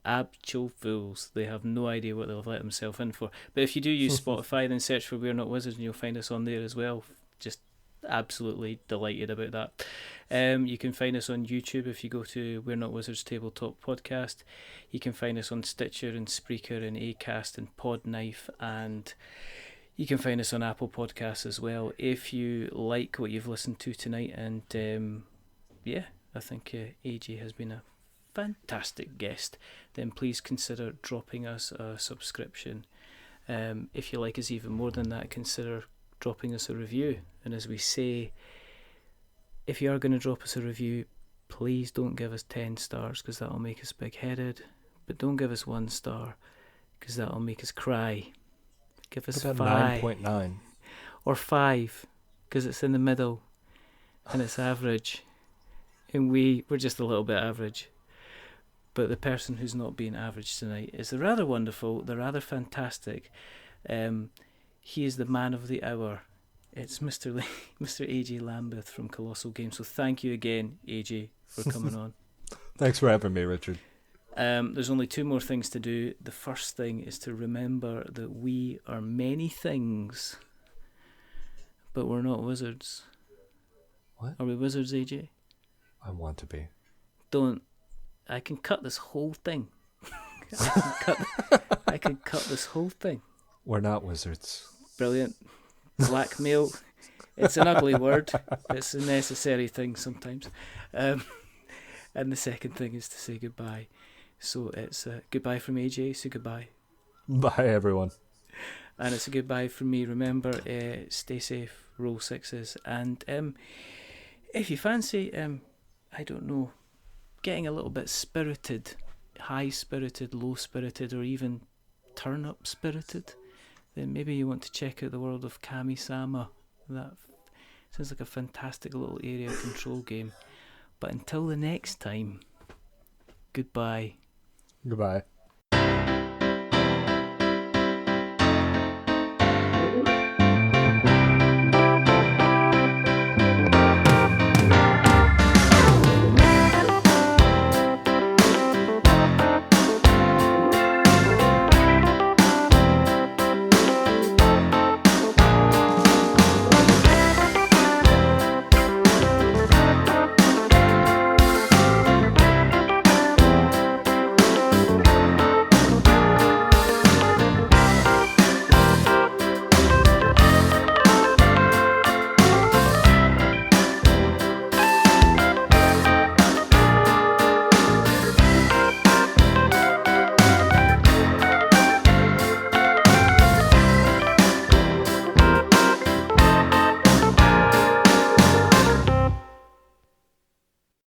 Actual fools. They have no idea what they'll let themselves in for. But if you do use Spotify, then search for We're Not Wizards and you'll find us on there as well. Just absolutely delighted about that. You can find us on YouTube if you go to We're Not Wizards Tabletop Podcast. You can find us on Stitcher and Spreaker and Acast and Podknife, and you can find us on Apple Podcasts as well. If you like what you've listened to tonight, and I think AJ has been a fantastic guest, then please consider dropping us a subscription. If you like us even more than that, consider dropping us a review. And as we say, if you are going to drop us a review, please don't give us 10 stars because that'll make us big-headed, but don't give us 1 star because that'll make us cry. Give us 5. 9.9 or 5 because it's in the middle and it's average, and we're just a little bit average. But the person who's not being average tonight is the rather wonderful, the rather fantastic. He is the man of the hour. It's Mr. AJ Lambeth from Kolossal Games. So thank you again, AJ, for coming on. Thanks for having me, Richard. There's only 2 more things to do. The first thing is to remember that we are many things, but we're not wizards. What? Are we wizards, AJ? I want to be. Don't. I can cut this whole thing. I can cut this whole thing. We're not wizards. Brilliant. Blackmail. It's an ugly word. It's a necessary thing sometimes. And the second thing is to say goodbye. So it's goodbye from AJ. So goodbye. Bye, everyone. And it's a goodbye from me. Remember, stay safe, roll 6s. And if you fancy, I don't know, getting a little bit spirited, high-spirited, low-spirited, or even turn-up-spirited, then maybe you want to check out the world of Kami-sama. That sounds like a fantastic little area control game. But until the next time, goodbye. Goodbye.